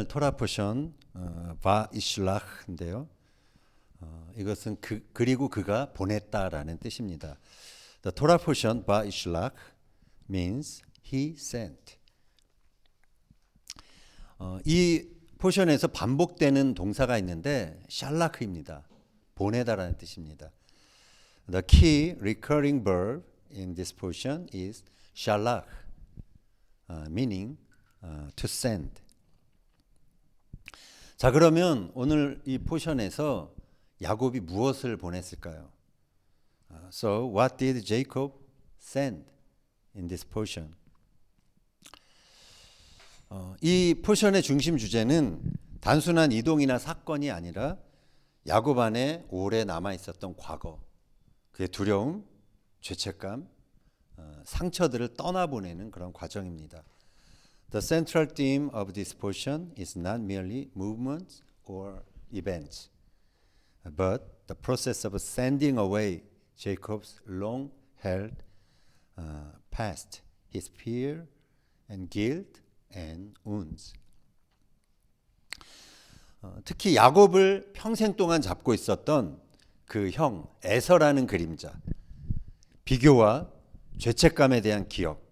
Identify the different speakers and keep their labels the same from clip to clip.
Speaker 1: 오늘 토라 포션 바이슐라흐인데요. 이것은 그리고 그가 보냈다라는 뜻입니다. The Torah portion 바이슐라흐 means he sent. 이 포션에서 반복되는 동사가 있는데 샬라크입니다. 보내다라는 뜻입니다. The key recurring verb in this portion is shalach, meaning to send. 자, 그러면 오늘 이 포션에서 야곱이 무엇을 보냈을까요? So what did Jacob send in this portion? 이 포션의 중심 주제는 단순한 이동이나 사건이 아니라 야곱 안에 오래 남아 있었던 과거, 그의 두려움, 죄책감, 상처들을 떠나보내는 그런 과정입니다. The central theme of this portion is not merely movements or events, but the process of sending away Jacob's long-held past, his fear and guilt and wounds. 특히 야곱을 평생 동안 잡고 있었던 그 형 에서라는 그림자, 비교와 죄책감에 대한 기억,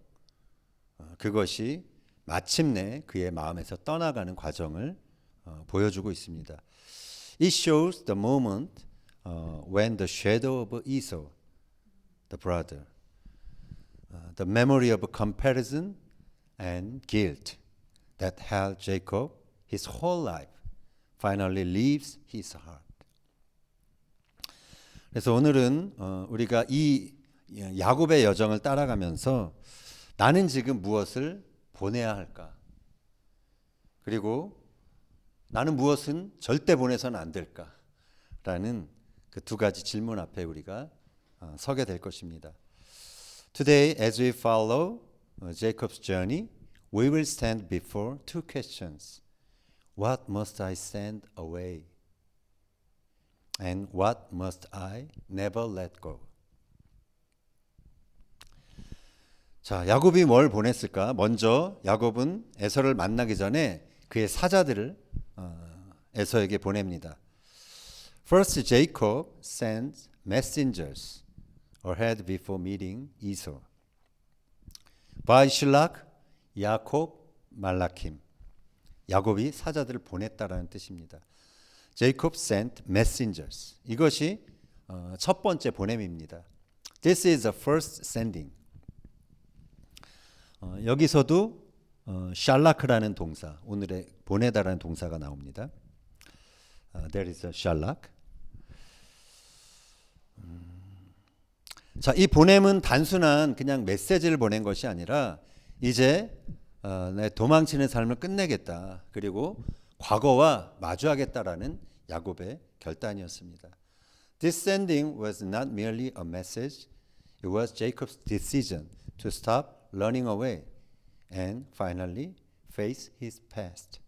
Speaker 1: 그것이 마침내 그의 마음에서 떠나가는 과정을 보여주고 있습니다. It shows the moment when the shadow of Esau, the brother, the memory of comparison and guilt that held Jacob his whole life finally leaves his heart. 그래서 오늘은 우리가 이 야곱의 여정을 따라가면서 나는 지금 무엇을 보내야 할까? 그리고 나는 무엇은 절대 보내서는 안 될까? 라는 그 두 가지 질문 앞에 우리가 서게 될 것입니다. Today, as we follow Jacob's journey, we will stand before two questions. What must I send away? And what must I never let go? 자, 야곱이 뭘 보냈을까? 먼저 야곱은 에서를 만나기 전에 그의 사자들을 에서에게 보냅니다. First, Jacob sends messengers ahead before meeting Esau. 바이슐락, 야곱, 말라킴. 야곱이 사자들을 보냈다라는 뜻입니다. Jacob sent messengers. 이것이 첫 번째 보냄입니다. This is the first sending. 여기서도 샬라크라는 동사, 오늘의 보내다라는 동사가 나옵니다. There is a shalak. 자, 이 보냄은 단순한 그냥 메시지를 보낸 것이 아니라 이제 내 도망치는 삶을 끝내겠다. 그리고 과거와 마주하겠다라는 야곱의 결단이었습니다. This sending was not merely a message. It was Jacob's decision to stop running away and finally face his past.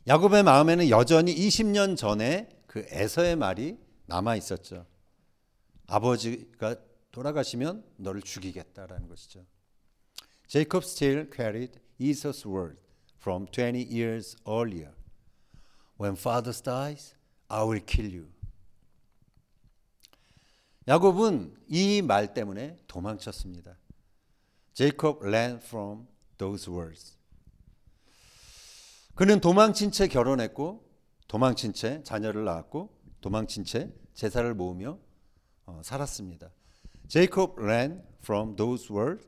Speaker 1: 야곱의 마음에는 여전히 20년 전에 그 에서의 말이 남아 있었죠. 아버지가 돌아가시면 너를 죽이겠다라는 것이죠. Jacob still carried Esau's word from 20 years earlier. When father dies, I will kill you. 야곱은 이 말 때문에 도망쳤습니다. Jacob ran from those words. 그는 도망친 채 결혼했고, 도망친 채 자녀를 낳았고, 도망친 채 제사를 모으며 살았습니다. Jacob ran from those words.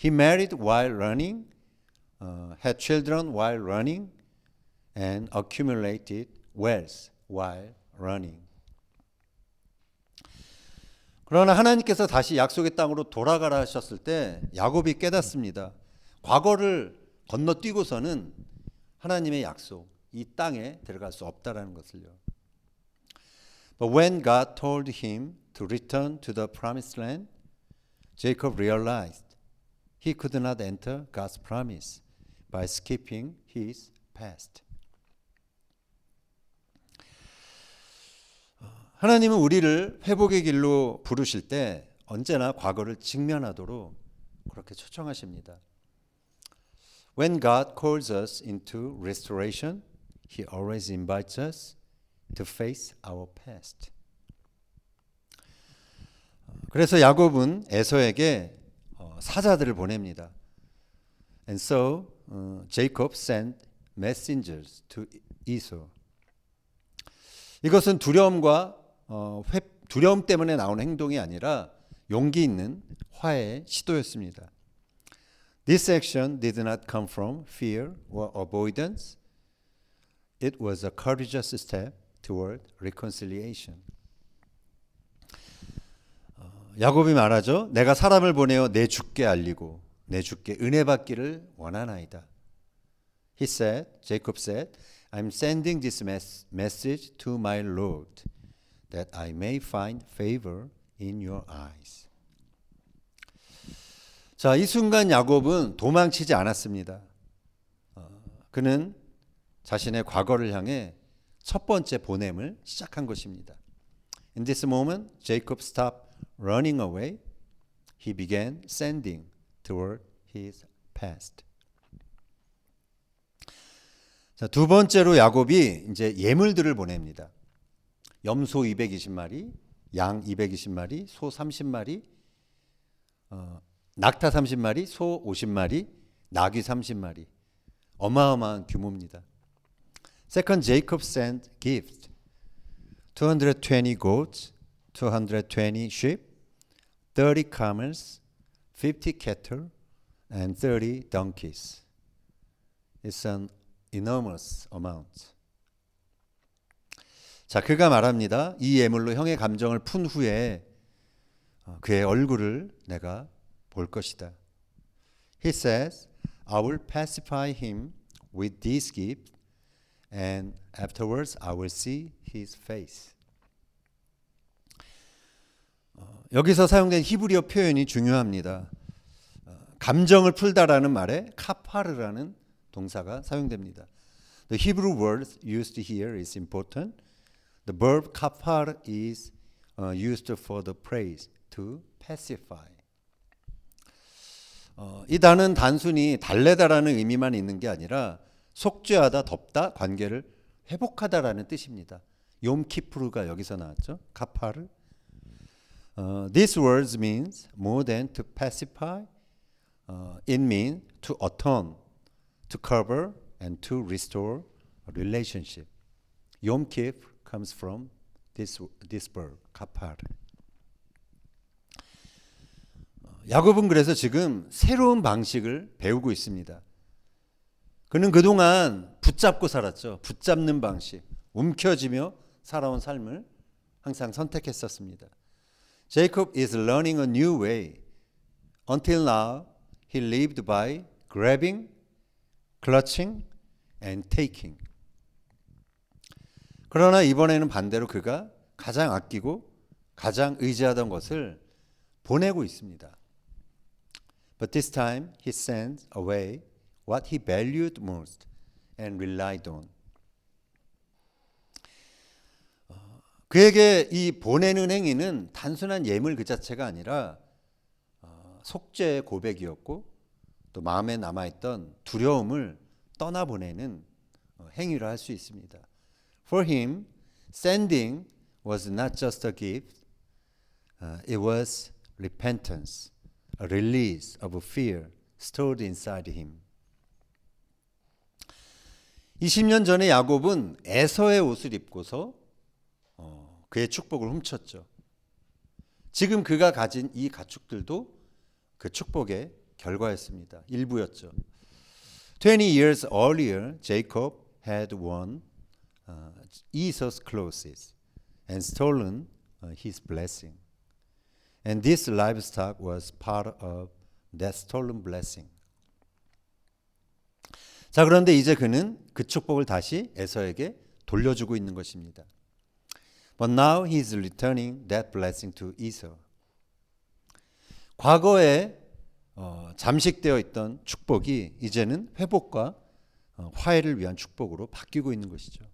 Speaker 1: He married while running, had children while running, and accumulated wealth while running. 그러나 하나님께서 다시 약속의 땅으로 돌아가라 하셨을 때 야곱이 깨닫습니다. 과거를 건너뛰고서는 하나님의 약속, 이 땅에 들어갈 수 없다라는 것을요. But when God told him to return to the promised land, Jacob realized he could not enter God's promise by skipping his past. 하나님은 우리를 회복의 길로 부르실 때 언제나 과거를 직면하도록 그렇게 초청하십니다. When God calls us into restoration, He always invites us to face our past. 그래서 야곱은 에서에게 사자들을 보냅니다. And so Jacob sent messengers to Esau. 이것은 두려움 때문에 나온 행동이 아니라 용기 있는 화해의 시도였습니다. This action did not come from fear or avoidance. It was a courageous step toward reconciliation. 야곱이 말하죠. 내가 사람을 보내어 내 주께 알리고 내 주께 은혜 받기를 원하나이다. He said, Jacob said, I'm sending this message to my Lord, that I may find favor in your eyes. 자, 이 순간 야곱은 도망치지 않았습니다. 그는 자신의 과거를 향해 첫 번째 보냄을 시작한 것입니다. In this moment, Jacob stopped running away. He began sending toward his past. 자, 두 번째로 야곱이 이제 예물들을 보냅니다. 염소 220마리, 양 220마리, 소 30마리, 낙타 30마리, 소 50마리, 나귀 30마리. 어마어마한 규모입니다. Second, Jacob sent gifts. 220 goats, 220 sheep, 30 camels, 50 cattle, and 30 donkeys. It's an enormous amount. 자, 그가 말합니다. 이 예물로 형의 감정을 푼 후에 그의 얼굴을 내가 볼 것이다. He says, I will pacify him with these gifts, and afterwards I will see his face. 여기서 사용된 히브리어 표현이 중요합니다. 감정을 풀다라는 말에 카파르라는 동사가 사용됩니다. The Hebrew word used here is important. The verb kapar is used for the praise, to pacify. 이 단어는 단순히 달래다라는 의미만 있는 게 아니라 속죄하다, 덮다, 관계를 회복하다라는 뜻입니다. 욤키프루가 여기서 나왔죠. 카파르. These words means more than to pacify. It means to atone, to cover, and to restore a relationship. Yom Kippur comes from this verb, kapar. 야곱은 그래서 지금 새로운 방식을 배우고 있습니다. 그는 그동안 붙잡고 살았죠. 붙잡는 방식, 움켜쥐며 살아온 삶을 항상 선택했었습니다. Jacob is learning a new way. Until now, he lived by grabbing, clutching, and taking. 그러나 이번에는 반대로 그가 가장 아끼고 가장 의지하던 것을 보내고 있습니다. But this time he sends away what he valued most and relied on. 그에게 이 보내는 행위는 단순한 예물 그 자체가 아니라 속죄의 고백이었고 또 마음에 남아있던 두려움을 떠나보내는 행위를 할 수 있습니다. For him, sending was not just a gift. It was repentance, a release of fear stored inside him. 20년 전에 야곱은 에서의 옷을 입고서 그의 축복을 훔쳤죠. 지금 그가 가진 이 가축들도 그 축복의 결과였습니다. 일부였죠. 20 years earlier, Jacob had won Esau's clothes and stolen his blessing. And this livestock was part of that stolen blessing. 자, 그런데 이제 그는 그 축복을 다시 에서에게 돌려주고 있는 것입니다. But now he is returning that blessing to Esau. 과거에 잠식되어 있던 축복이 이제는 회복과 화해를 위한 축복으로 바뀌고 있는 것이죠.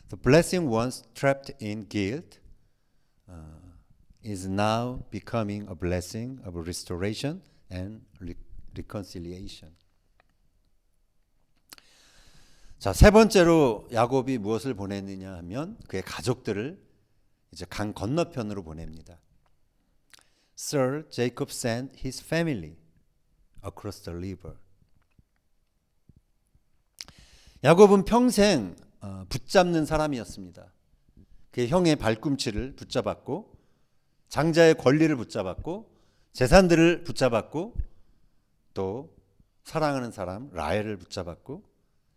Speaker 1: The blessing once trapped in guilt is now becoming a blessing of restoration and reconciliation. 자, 세 번째로 야곱이 무엇을 보냈느냐 하면 그의 가족들을 이제 강 건너편으로 보냅니다. Sir Jacob sent his family across the river. 야곱은 평생 붙잡는 사람이었습니다. 그의 형의 발꿈치를 붙잡았고 장자의 권리를 붙잡았고 재산들을 붙잡았고 또 사랑하는 사람 라헬을 붙잡았고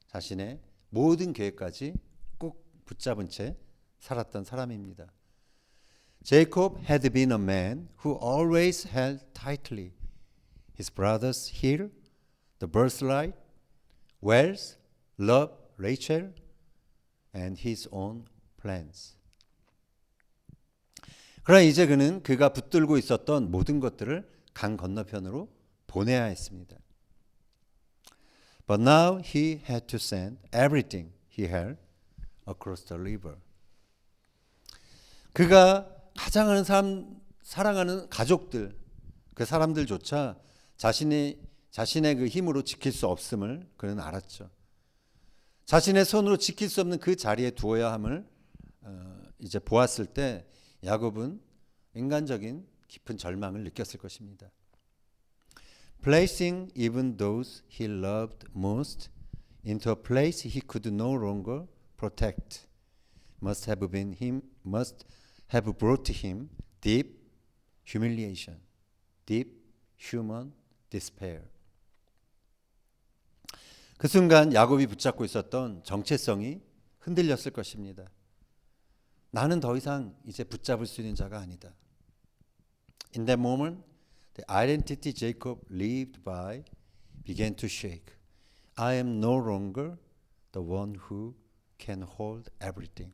Speaker 1: 자신의 모든 계획까지 꼭 붙잡은 채 살았던 사람입니다. Jacob had been a man who always held tightly his brother's heel, the birthright, wealth, love, Rachel, and his own plans. 그러나 이제 그는 그가 붙들고 있었던 모든 것들을 강 건너편으로 보내야 했습니다. But now he had to send everything he held across the river. 그가 가장 사랑하는 가족들, 그 사람들조차 자신의 그 힘으로 지킬 수 없음을 그는 알았죠. 자신의 손으로 지킬 수 없는 그 자리에 두어야 함을 이제 보았을 때 야곱은 인간적인 깊은 절망을 느꼈을 것입니다. Placing even those he loved most into a place he could no longer protect must have brought him deep humiliation, deep human despair. 그 순간 야곱이 붙잡고 있었던 정체성이 흔들렸을 것입니다. 나는 더 이상 이제 붙잡을 수 있는 자가 아니다. In that moment, the identity Jacob lived by began to shake. I am no longer the one who can hold everything.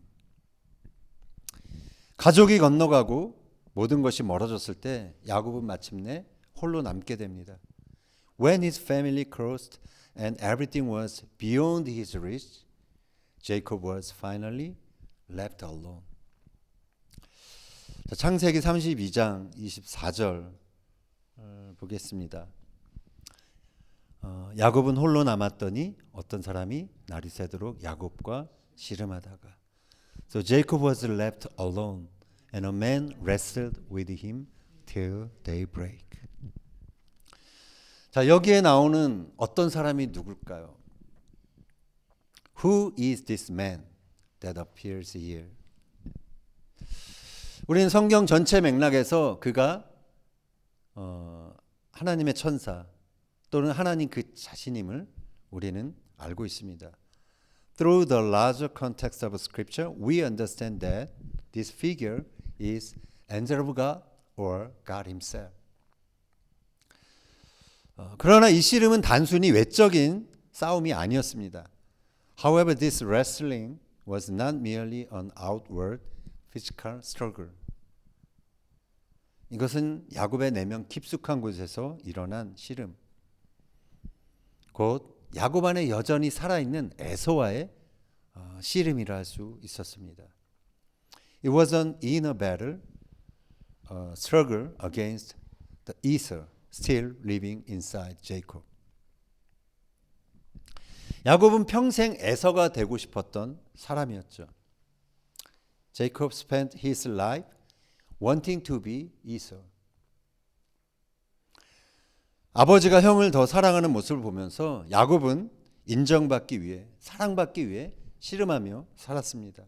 Speaker 1: 가족이 건너가고 모든 것이 멀어졌을 때 야곱은 마침내 홀로 남게 됩니다. When his family crossed and everything was beyond his reach, Jacob was finally left alone. 자, 창세기 32장 24절 보겠습니다. 야곱은 홀로 남았더니 어떤 사람이 날이 새도록 야곱과 씨름하다가 So Jacob was left alone and a man wrestled with him till daybreak. 자, 여기에 나오는 어떤 사람이 누굴까요? Who is this man that appears here? 우리는 성경 전체 맥락에서 그가 하나님의 천사 또는 하나님 그 자신임을 우리는 알고 있습니다. Through the larger context of Scripture, we understand that this figure is angel of God or God Himself. 그러나 이 씨름은 단순히 외적인 싸움이 아니었습니다. However, this wrestling was not merely an outward physical struggle. 이것은 야곱의 내면 깊숙한 곳에서 일어난 씨름. 곧 야곱 안에 여전히 살아있는 에서와의 씨름이라 할 수 있었습니다. It was an inner battle, a struggle against the Esau still living inside Jacob. 야곱은 평생 에서가 되고 싶었던 사람이었죠. Jacob spent his life wanting to be Esau. 아버지가 형을 더 사랑하는 모습을 보면서 야곱은 인정받기 위해, 사랑받기 위해 씨름하며 살았습니다.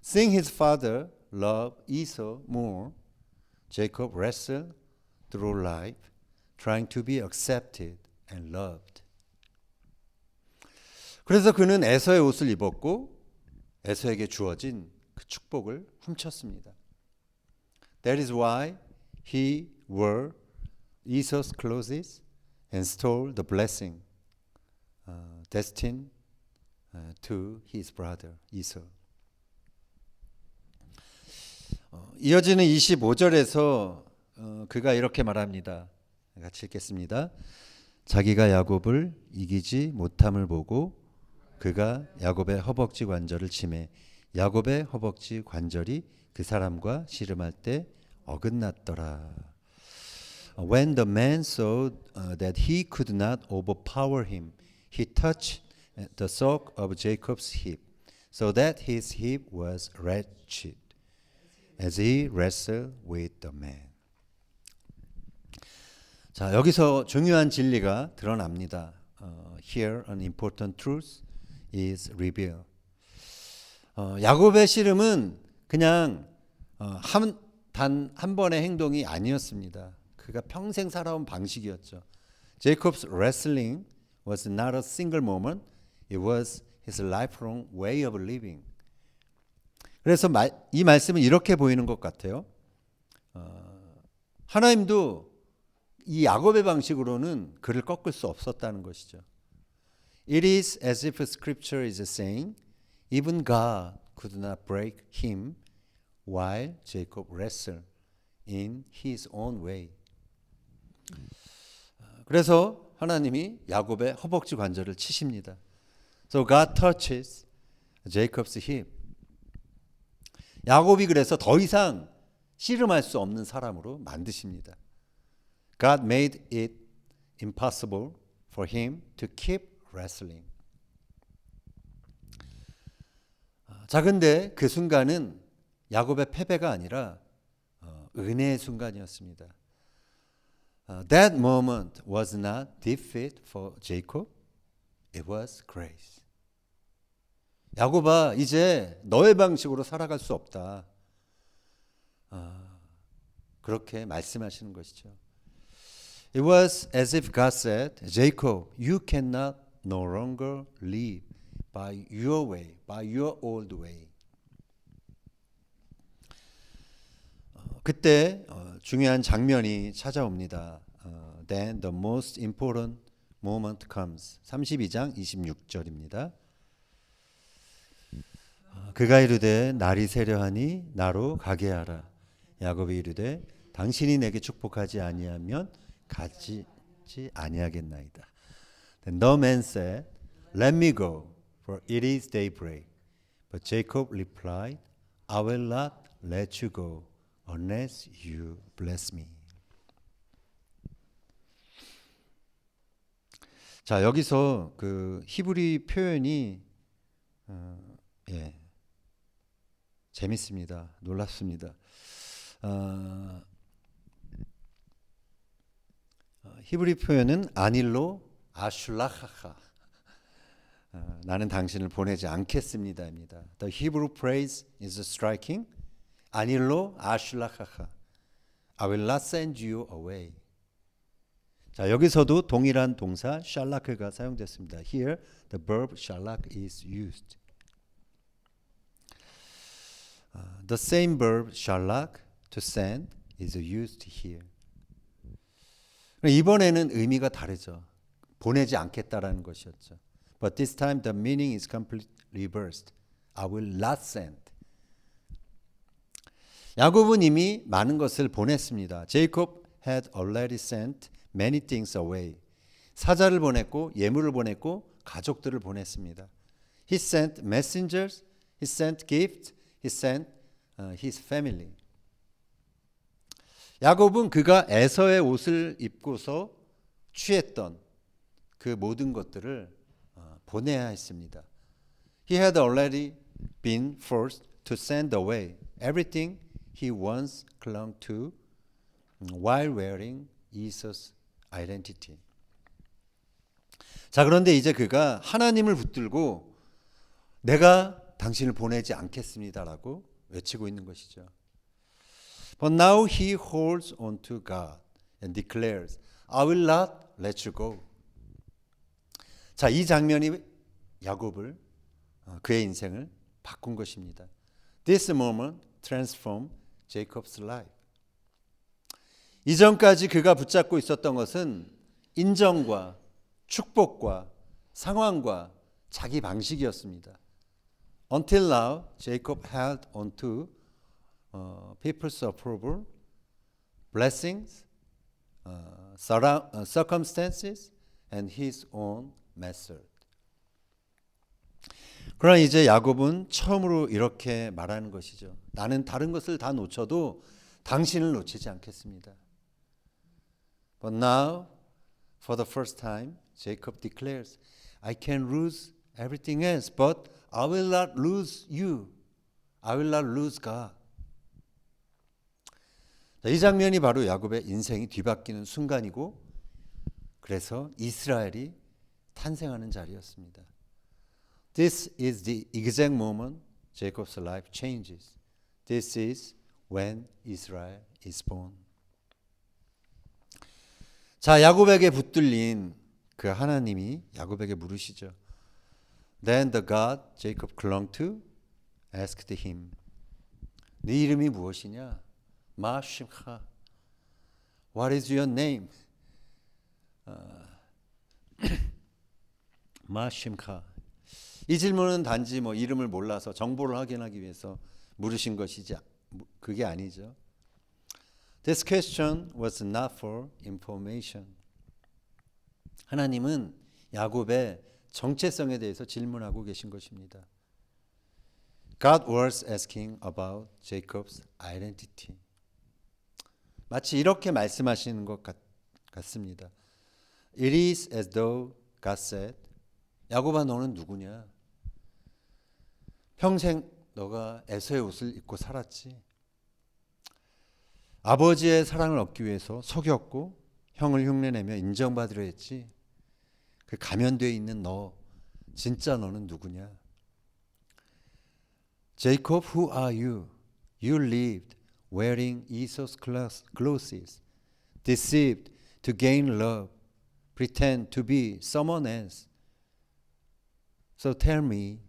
Speaker 1: Seeing his father love Esau more, Jacob wrestled through life, trying to be accepted and loved. 그래서 그는 에서의 옷을 입었고 에서에게 주어진 그 축복을 훔쳤습니다. That is why he wore Esau's clothes and stole the blessing destined to his brother Esau. 이어지는 25절에서 그가 이렇게 말합니다. 같이 읽겠습니다. 자기가 야곱을 이기지 못함을 보고 그가 야곱의 허벅지 관절을 치매 야곱의 허벅지 관절이 그 사람과 씨름할 때 어긋났더라. When the man saw that he could not overpower him, he touched the sock of Jacob's hip, so that his hip was wretched, as he wrestled with the man. 자, 여기서 중요한 진리가 드러납니다. Here an important truth is revealed. 야곱의 씨름은 그냥 단 한 번의 행동이 아니었습니다. 그가 평생 살아온 방식이었죠. Jacob's wrestling was not a single moment. It was his lifelong way of living. 그래서 이 말씀은 이렇게 보이는 것 같아요. 하나님도 이 야곱의 방식으로는 그를 꺾을 수 없었다는 것이죠. It is as if Scripture is saying, even God could not break him while Jacob wrestled in his own way. 그래서 하나님이 야곱의 허벅지 관절을 치십니다. So God touches Jacob's hip. 야곱이 그래서 더 이상 씨름할 수 없는 사람으로 만드십니다. God made it impossible for him to keep wrestling. 자, 근데 그 순간은 야곱의 패배가 아니라 은혜의 순간이었습니다. That moment was not defeat for Jacob. It was grace. 야곱아, 이제 너의 방식으로 살아갈 수 없다. 그렇게 말씀하시는 것이죠. It was as if God said, Jacob, you cannot no longer live by your way, by your old way. 그때 중요한 장면이 찾아옵니다. Then the most important moment comes. 32장 26절입니다. 그가 이르되 날이 새려하니 나로 가게 하라. 야곱이 이르되 당신이 내게 축복하지 아니하면 가지 아니하겠나이다. Then the man said, Let me go, for it is daybreak. But Jacob replied, I will not let you go unless you bless me. 자, 여기서 그 히브리 표현이 재밌습니다. 놀랍습니다. 히브리 표현은 아닐로 아슐라하하. 나는 당신을 보내지 않겠습니다입니다. The Hebrew phrase is striking. 아닐로 아슐라하하. I will not send you away. 자, 여기서도 동일한 동사 샬라크가 사용됐습니다. Here the verb shalak is used. The same verb shalak to send is used here. 이번에는 의미가 다르죠. 보내지 않겠다라는 것이었죠. But this time the meaning is completely reversed. I will not send. 야곱은 이미 많은 것을 보냈습니다. Jacob had already sent many things away. 사자를 보냈고 예물을 보냈고 가족들을 보냈습니다. He sent messengers, he sent gifts, he sent his family. 야곱은 그가 에서의 옷을 입고서 취했던 그 모든 것들을 보내야 했습니다. He had already been forced to send away everything he once clung to while wearing Esau's identity. 자, 그런데 이제 그가 하나님을 붙들고 내가 당신을 보내지 않겠습니다라고 외치고 있는 것이죠. But now he holds on to God and declares, I will not let you go. 자, 이 장면이 야곱을 그의 인생을 바꾼 것입니다. This moment transformed Jacob's life. 이전까지 그가 붙잡고 있었던 것은 인정과 축복과 상황과 자기 방식이었습니다. Until now, Jacob held on to people's approval, blessings, circumstances, and his own method. 그러나 이제 야곱은 처음으로 이렇게 말하는 것이죠. 나는 다른 것을 다 놓쳐도 당신을 놓치지 않겠습니다. But now, for the first time, Jacob declares, I can lose everything else, but I will not lose you. I will not lose God. 자, 이 장면이 바로 야곱의 인생이 뒤바뀌는 순간이고 그래서 이스라엘이 탄생하는 자리였습니다. This is the exact moment Jacob's life changes. This is when Israel is born. 자, 야곱에게 붙들린 그 하나님이 야곱에게 물으시죠. Then the God Jacob clung to asked him. 네 이름이 무엇이냐? 마 심카. What is your name? 마 심카. 이 질문은 단지 뭐 이름을 몰라서 정보를 확인하기 위해서 물으신 것이지 그게 아니죠. This question was not for information. 하나님은 야곱의 정체성에 대해서 질문하고 계신 것입니다. God was asking about Jacob's identity. 마치 이렇게 말씀하시는 것 같습니다. It is as though God said, 야곱아 너는 누구냐? 평생 너가 에서의 옷을 입고 살았지. 아버지의 사랑을 얻기 위해서 속였고 형을 흉내내며 인정받으려 했지. 그 가면되어 있는 너, 진짜 너는 누구냐? Jacob, who are you? You lived wearing Esau's clothes, deceived to gain love, pretend to be someone else. So tell me,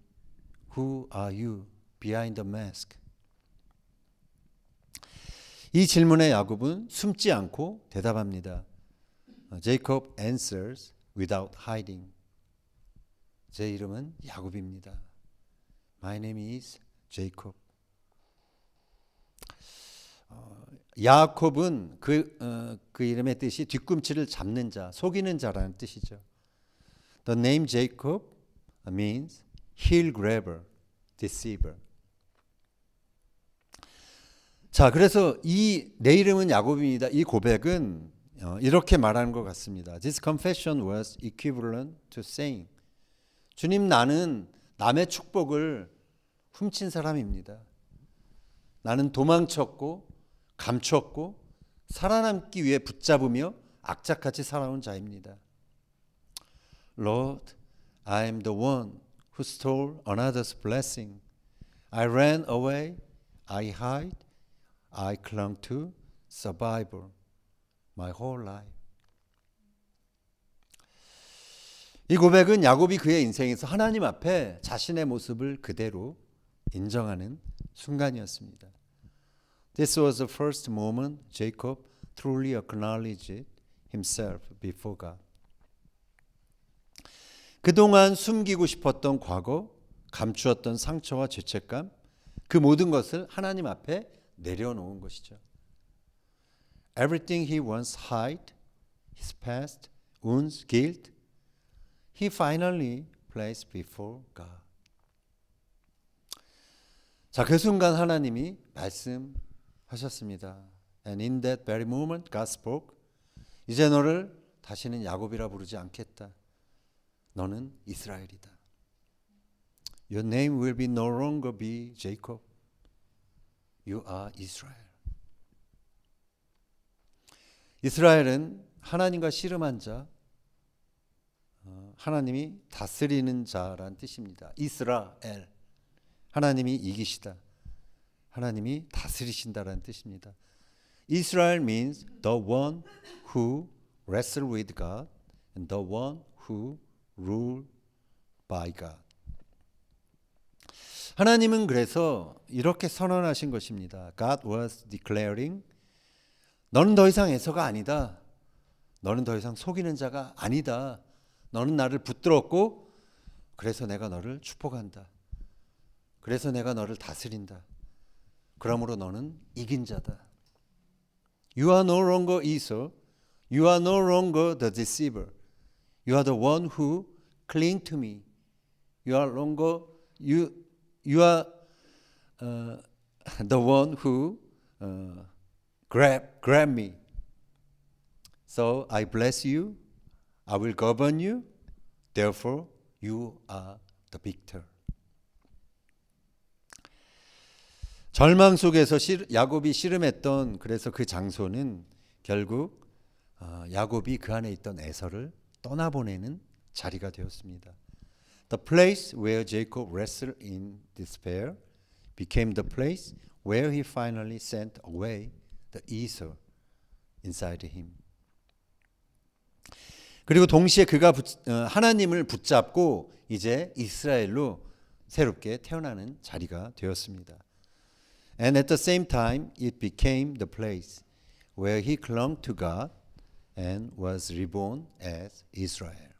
Speaker 1: who are you behind the mask? 이 질문에 야곱은 숨지 않고 대답합니다. Jacob answers without hiding. 제 이름은 야곱입니다. My name is Jacob. 야곱은 그 이름의 뜻이 뒤꿈치를 잡는 자, 속이는 자라는 뜻이죠. The name Jacob means heel grabber, deceiver. 자, 그래서 내 이름은 야곱입니다. 이 고백은 이렇게 말하는 것 같습니다. This confession was equivalent to saying, 주님 나는 남의 축복을 훔친 사람입니다. 나는 도망쳤고 감췄고 살아남기 위해 붙잡으며 악착같이 살아온 자입니다. Lord, I am the one who stole another's blessing. I ran away, I hid, I clung to survival my whole life. 이 고백은 야곱이 그의 인생에서 하나님 앞에 자신의 모습을 그대로 인정하는 순간이었습니다. This was the first moment Jacob truly acknowledged himself before God. 그동안 숨기고 싶었던 과거, 감추었던 상처와 죄책감, 그 모든 것을 하나님 앞에 내려놓은 것이죠. Everything he once hid, his past, wounds, guilt, he finally placed before God. 자, 그 순간 하나님이 말씀하셨습니다. And in that very moment God spoke. 이제 너를 다시는 야곱이라 부르지 않겠다. 너는 이스라엘이다. Your name will be no longer be Jacob. You are Israel. 이스라엘은 하나님과 씨름한 자, 하나님이 다스리는 자란 뜻입니다. 이스라엘, 하나님이 이기시다. 하나님이 다스리신다라는 뜻입니다. Israel means the one who wrestle with God and the one who rule by God. 하나님은 그래서 이렇게 선언하신 것입니다. God was declaring, 너는 더 이상 에서가 아니다. 너는 더 이상 속이는 자가 아니다. 너는 나를 붙들었고 그래서 내가 너를 축복한다. 그래서 내가 너를 다스린다. 그러므로 너는 이긴 자다. You are no longer Esau. You are no longer the deceiver. You are the one who cling to me. You are the one who grab me. So I bless you. I will govern you. Therefore, you are the victor. 절망 속에서 야곱이 씨름했던 그래서 그 장소는 결국 야곱이 그 안에 있던 에서를 떠나보내는 자리가 되었습니다. The place where Jacob wrestled in despair became the place where he finally sent away the Esau inside him. 그리고 동시에 그가 하나님을 붙잡고 이제 이스라엘로 새롭게 태어나는 자리가 되었습니다. And at the same time, it became the place where he clung to God and was reborn as Israel.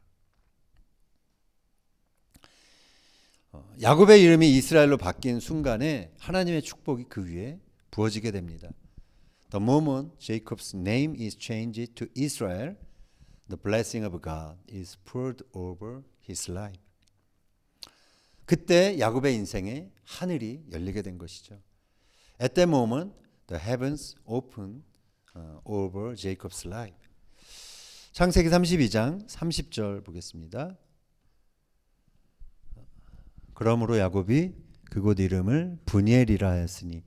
Speaker 1: 야곱의 이름이 이스라엘로 바뀐 순간에 하나님의 축복이 그 위에 부어지게 됩니다. The moment Jacob's name is changed to Israel, the blessing of God is poured over his life. 그때 야곱의 인생에 하늘이 열리게 된 것이죠. At that moment, the heavens opened over Jacob's life. 창세기 32장 30절 보겠습니다. 그러므로 야곱이 그곳 이름을 브니엘이라 하였으니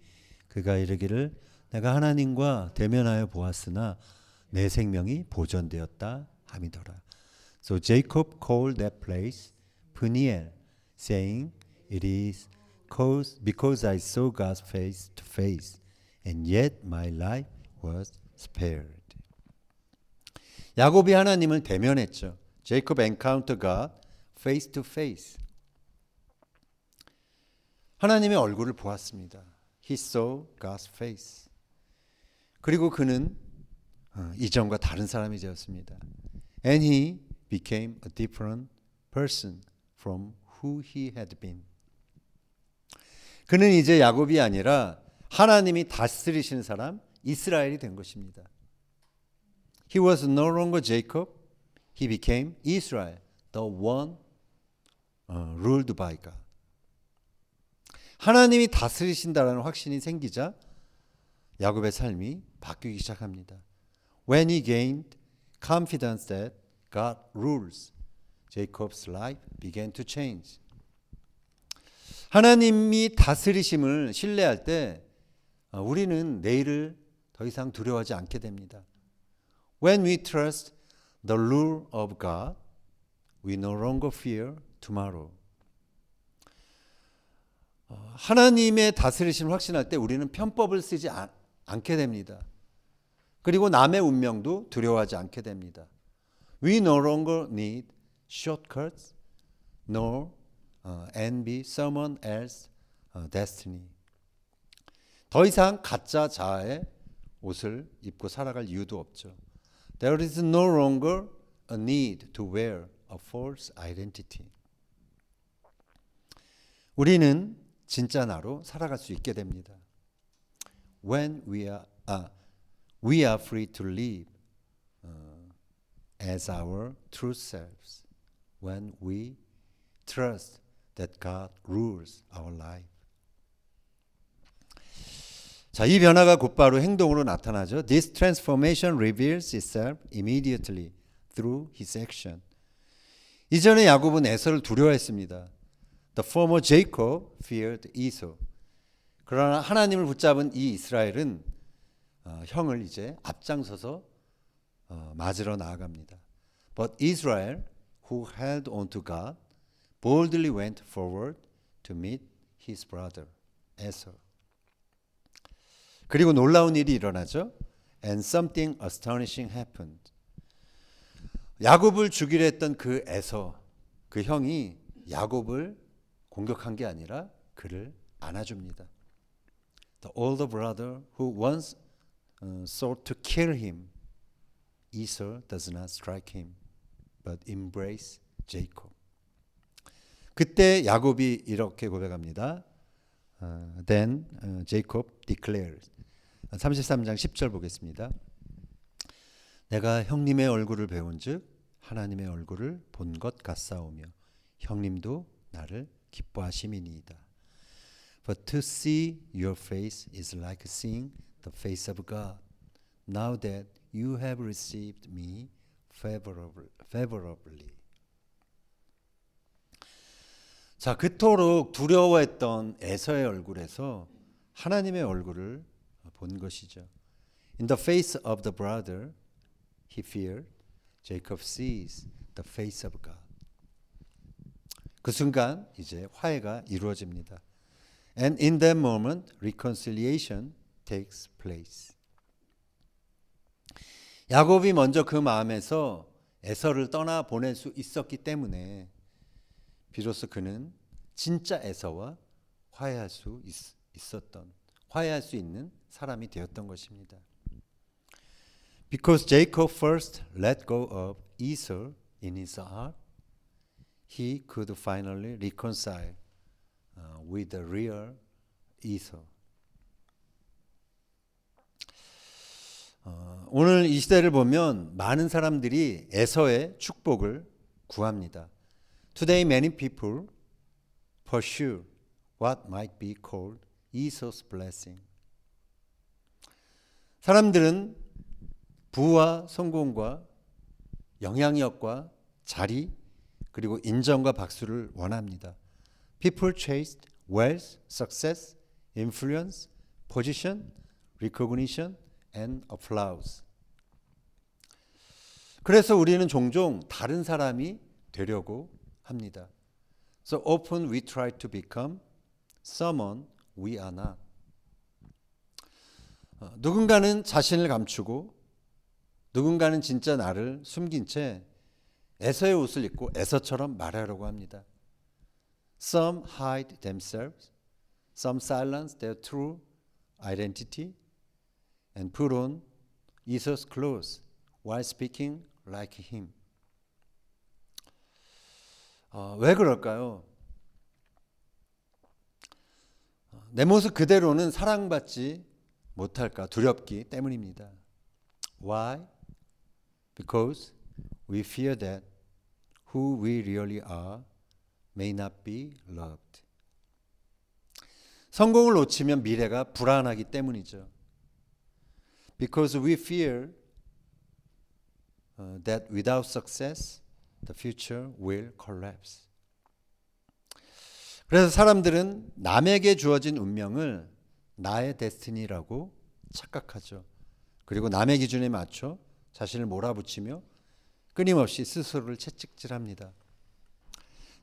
Speaker 1: 그가 이르기를 내가 하나님과 대면하여 보았으나 내 생명이 보존되었다 함이더라. So Jacob called that place Peniel, saying, It is because I saw God's face to face, and yet my life was spared. 야곱이 하나님을 대면했죠. Jacob encountered God face to face. 하나님의 얼굴을 보았습니다. He saw God's face. 그리고 그는 이전과 다른 사람이 되었습니다. And he became a different person from who he had been. 그는 이제 야곱이 아니라 하나님이 다스리시는 사람 이스라엘이 된 것입니다. He was no longer Jacob. He became Israel, the one ruled by God. 하나님이 다스리신다라는 확신이 생기자 야곱의 삶이 바뀌기 시작합니다. When he gained confidence that God rules, Jacob's life began to change. 하나님이 다스리심을 신뢰할 때 우리는 내일을 더 이상 두려워하지 않게 됩니다. When we trust the rule of God, we no longer fear tomorrow. 하나님의 다스리심을 확신할 때 우리는 편법을 쓰지 않게 됩니다. 그리고 남의 운명도 두려워하지 않게 됩니다. We no longer need shortcuts, nor envy someone else's destiny. 더 이상 가짜 자아의 옷을 입고 살아갈 이유도 없죠. There is no longer a need to wear a false identity. 우리는 진짜 나로 살아갈 수 있게 됩니다. When we are free to live as our true selves. When we trust that God rules our life. 자, 이 변화가 곧바로 행동으로 나타나죠. This transformation reveals itself immediately through his action. 이전에 야곱은 에서를 두려워했습니다. The former Jacob feared Esau. 그러나 하나님을 붙잡은 이 이스라엘은 형을 이제 앞장서서 맞으러 나아갑니다. But Israel, who held on to God, boldly went forward to meet his brother Esau. 그리고 놀라운 일이 일어나죠. And something astonishing happened. 야곱을 죽이려 했던 그 에서, 그 형이 야곱을 공격한 게 아니라 그를 안아줍니다. The older brother who once sought to kill him, Esau does not strike him, but embrace Jacob. 그때 야곱이 이렇게 고백합니다. Then Jacob declares. 33장 10절 보겠습니다. 내가 형님의 얼굴을 배운즉 하나님의 얼굴을 본 것 같사오며 형님도 나를 기뻐하심이니이다. But to see your face is like seeing the face of God. Now that you have received favorably. 자, 그토록 두려워했던 에서의 얼굴에서 하나님의 얼굴을 본 것이죠. In the face of the brother he feared, Jacob sees the face of God. 그 순간 이제 화해가 이루어집니다. And in that moment, reconciliation takes place. 야곱이 먼저 그 마음에서 에서를 떠나 보낼 수 있었기 때문에 비로소 그는 진짜 에서와 화해할 수 있는 사람이 되었던 것입니다. Because Jacob first let go of Esau in his heart, he could finally reconcile with the real Esau. 오늘 이 시대를 보면 많은 사람들이 에서의 축복을 구합니다. Today many people pursue what might be called Esau's blessing. 사람들은 부와 성공과 영향력과 자리 그리고 인정과 박수를 원합니다. People chased wealth, success, influence, position, recognition, and applause. 그래서 우리는 종종 다른 사람이 되려고 합니다. So often we try to become someone we are not. 누군가는 자신을 감추고 누군가는 진짜 나를 숨긴 채 에서의 옷을 입고 에서처럼 말하려고 합니다. Some hide themselves, some silence their true identity and put on Esau's clothes while speaking like him. 왜 그럴까요? 내 모습 그대로는 사랑받지 못할까 두렵기 때문입니다. Why? Because we fear that who we really are may not be loved. 성공을 놓치면 미래가 불안하기 때문이죠. Because we fear that without success, the future will collapse. 그래서 사람들은 남에게 주어진 운명을 나의 데스티니라고 착각하죠. 그리고 남의 기준에 맞춰 자신을 몰아붙이며 끊임없이 스스로를 채찍질합니다.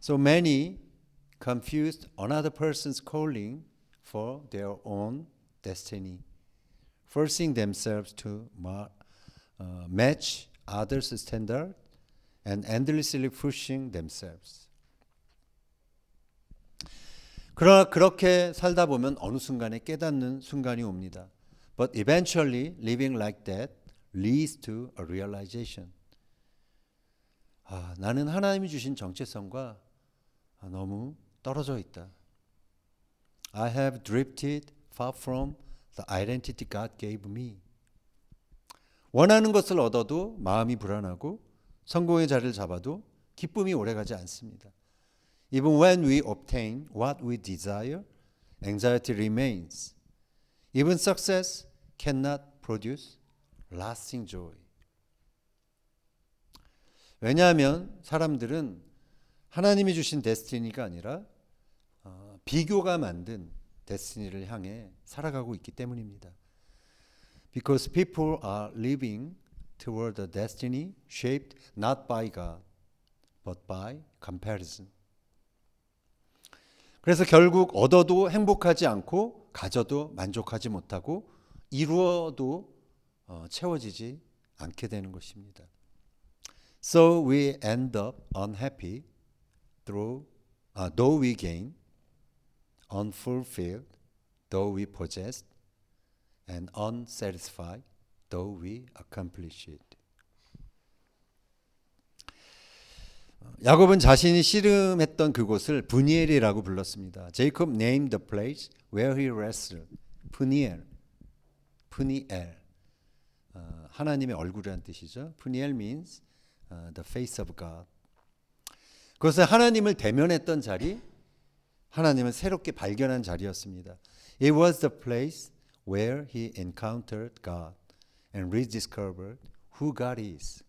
Speaker 1: So many confused another person's calling for their own destiny, forcing themselves to match others' standard and endlessly pushing themselves. 그러나 그렇게 살다 보면 어느 순간에 깨닫는 순간이 옵니다. But eventually living like that leads to a realization. 나는 하나님이 주신 정체성과 너무 떨어져 있다. I have drifted far from the identity God gave me. 원하는 것을 얻어도 마음이 불안하고 성공의 자리를 잡아도 기쁨이 오래가지 않습니다. Even when we obtain what we desire, anxiety remains. Even success cannot produce lasting joy. 왜냐하면 사람들은 하나님이 주신 데스티니가 아니라 비교가 만든 데스티니를 향해 살아가고 있기 때문입니다. Because people are living toward a destiny shaped not by God, but by comparison. 그래서 결국 얻어도 행복하지 않고 가져도 만족하지 못하고 이루어도 채워지지 않게 되는 것입니다. So we end up unhappy though we gain, unfulfilled though we possess, and unsatisfied though we accomplish it. 야곱은 자신이 씨름했던 그곳을 브니엘이라고 불렀습니다. Jacob named the place where he wrestled 푸니엘. 하나님의 얼굴이라는 뜻이죠. 푸니엘 means the face of God. 그것은 하나님을 대면했던 자리, 하나님을 새롭게 발견한 자리였습니다. It was the place where he encountered God and rediscovered who God is.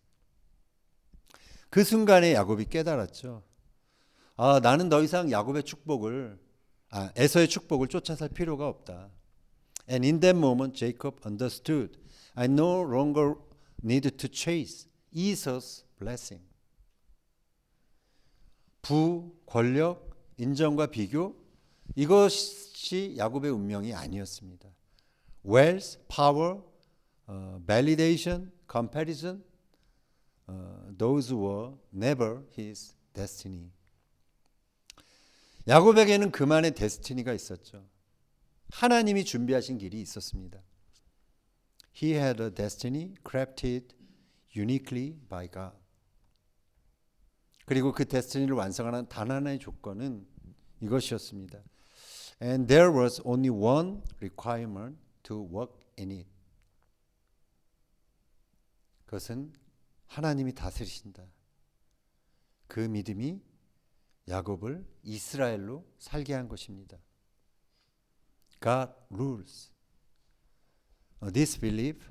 Speaker 1: 그 순간에 야곱이 깨달았죠. 나는 더 이상 야곱의 축복을 에서의 축복을 쫓아 살 필요가 없다. And in that moment Jacob understood. I no longer need to chase Esau's blessing. 부, 권력, 인정과 비교 이것이 야곱의 운명이 아니었습니다. Wealth, power, validation, comparison, those were never his destiny. 야곱에게는 그만의 데스티니가 있었죠. 하나님이 준비하신 길이 있었습니다. He had a destiny crafted uniquely by God. 그리고 그 데스티니를 완성하는 단 하나의 조건은 이것이었습니다. And there was only one requirement to work in it. 그것은 하나님이 다스리신다. 그 믿음이 야곱을 이스라엘로 살게 한 것입니다. God rules. This belief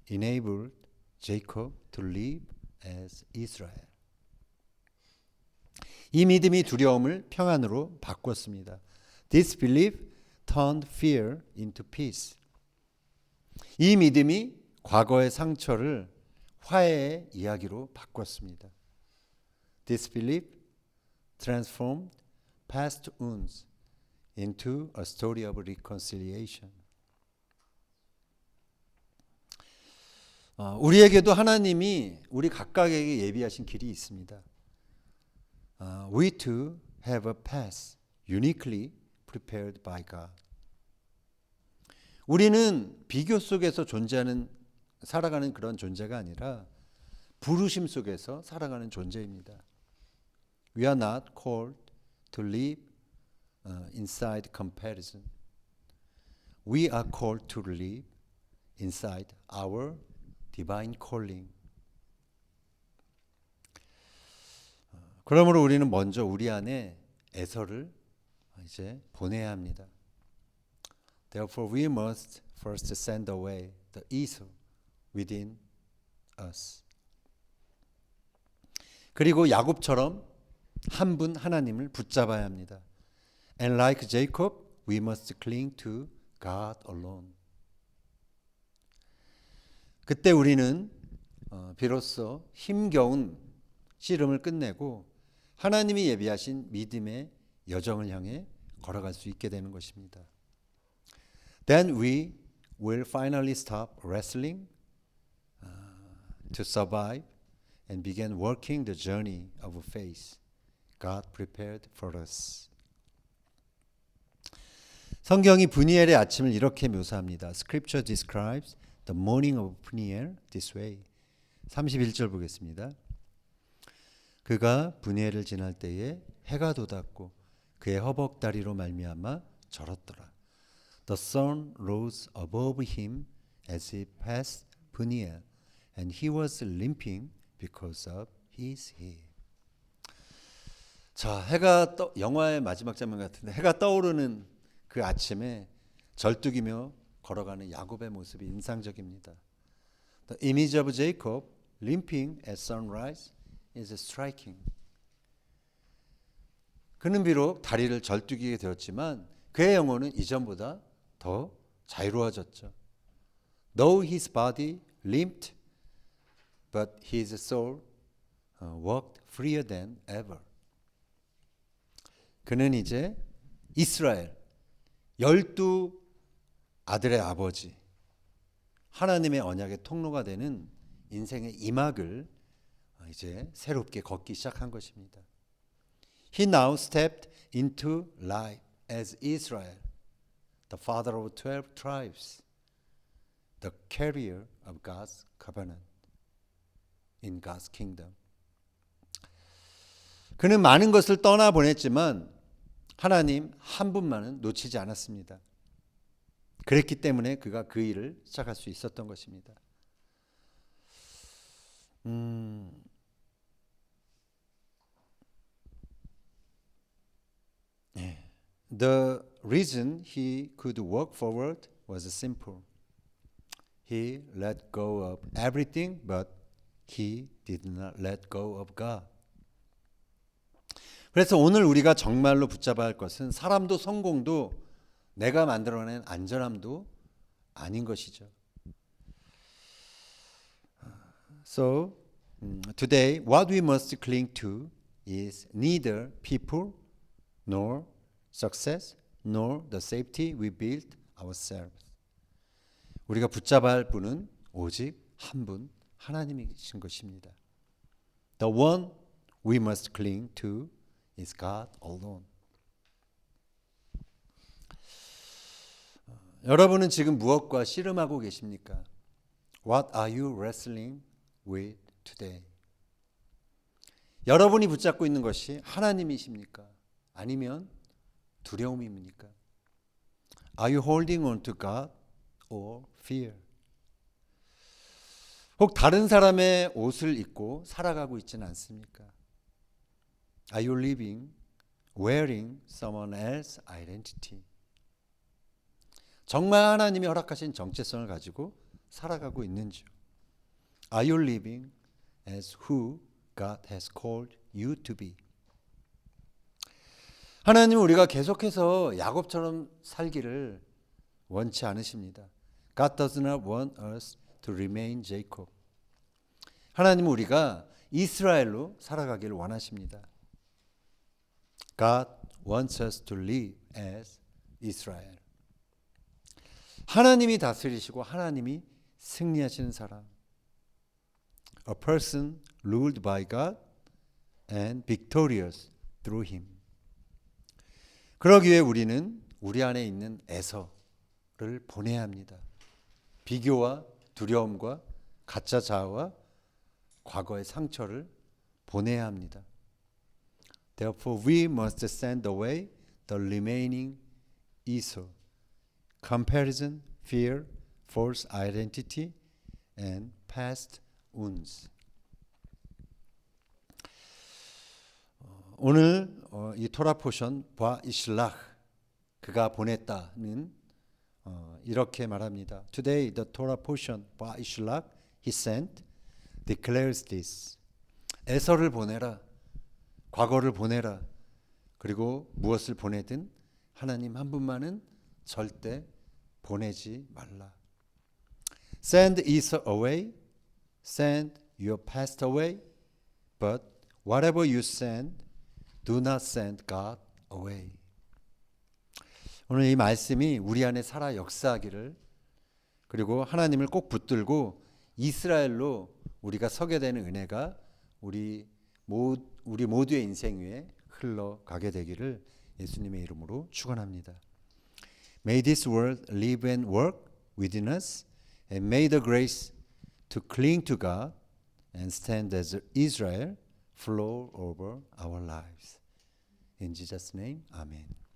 Speaker 1: enabled Jacob to live as Israel. 이 믿음이 두려움을 평안으로 바꿨습니다. This belief turned fear into peace. 이 믿음이 과거의 상처를 화해의 이야기로 바꿨습니다. This belief transformed past wounds into a story of reconciliation. 우리에게도 하나님이 우리 각각에게 예비하신 길이 있습니다. We too have a path uniquely prepared by God. 우리는 비교 속에서 살아가는 그런 존재가 아니라 부르심 속에서 살아가는 존재입니다. We are not called to live inside comparison. We are called to live inside our divine calling. 그러므로 우리는 먼저 우리 안에 에서를 이제 보내야 합니다. Therefore we must first send away the Esau within us. 그리고 야곱처럼 한 분 하나님을 붙잡아야 합니다. And like Jacob, we must cling to God alone. 그때 우리는 비로소 힘겨운 씨름을 끝내고 하나님이 예비하신 믿음의 여정을 향해 걸어갈 수 있게 되는 것입니다. Then we will finally stop wrestling to survive and begin working the journey of faith God prepared for us. 성경이 브니엘의 아침을 이렇게 묘사합니다. Scripture describes the morning of Peniel this way. 31절 보겠습니다. 그가 브니엘을 지날 때에 해가 돋았고 그의 허벅다리로 말미암아 절었더라. The sun rose above him as he passed Peniel, and he was limping because of his hip. 자, 영화의 마지막 장면 같은데 해가 떠오르는 그 아침에 절뚝이며 걸어가는 야곱의 모습이 인상적입니다. The image of Jacob limping at sunrise is striking. 그는 비록 다리를 절뚝이게 되었지만 그의 영혼은 이전보다 더 자유로워졌죠. Though his body limped, but his soul walked freer than ever. 그는 이제 이스라엘 12 아들의 아버지 하나님의 언약의 통로가 되는 인생의 이막을 이제 새롭게 걷기 시작한 것입니다. He now stepped into life as Israel, the father of 12 tribes, the carrier of God's covenant in God's kingdom. 그는 많은 것을 떠나보냈지만 하나님 한 분만은 놓치지 않았습니다. 그랬기 때문에 그가 그 일을 시작할 수 있었던 것입니다. The reason he could walk forward was simple. He let go of everything, but he did not let go of God. 그래서 오늘 우리가 정말로 붙잡아야 할 것은 사람도 성공도 내가 만들어낸 안전함도 아닌 것이죠. So today what we must cling to is neither people nor success nor the safety we built ourselves. 우리가 붙잡아야 할 분은 오직 한 분 하나님이신 것입니다. The one we must cling to is God alone. 여러분은 지금 무엇과 씨름하고 계십니까? What are you wrestling with today? 여러분이 붙잡고 있는 것이 하나님이십니까? 아니면 두려움입니까? Are you holding on to God or fear? 혹 다른 사람의 옷을 입고 살아가고 있지는 않습니까? Are you living, wearing someone else's identity? 정말 하나님이 허락하신 정체성을 가지고 살아가고 있는지요? Are you living as who God has called you to be? 하나님은 우리가 계속해서 야곱처럼 살기를 원치 않으십니다. God does not want us to remain Jacob. 하나님은 우리가 이스라엘로 살아가기를 원하십니다. God wants us to live as Israel. 하나님이 다스리시고 하나님이 승리하시는 사람. A person ruled by God and victorious through him. 그러기 위해 우리는 우리 안에 있는 에서를 보내야 합니다. 비교와 두려움과 가짜 자아와 과거의 상처를 보내야 합니다. Therefore we must send away the remaining Esau, comparison, fear, false identity, and past wounds. 오늘 이 토라 포션 바 이슬락 그가 보냈다는 이렇게 말합니다. Today the Torah portion 바 이슬락 he sent declares this. 에서를 보내라. 과거를 보내라. 그리고 무엇을 보내든 하나님 한 분만은 절대 보내지 말라. Send Esau away. Send your past away. But whatever you send, do not send God away. 오늘 이 말씀이 우리 안에 살아 역사하기를 그리고 하나님을 꼭 붙들고 이스라엘로 우리가 서게 되는 은혜가 우리 모두의 인생 위에 흘러가게 되기를 예수님의 이름으로 축원합니다. May this word live and work within us and may the grace to cling to God and stand as Israel flow over our lives. In Jesus' name, Amen.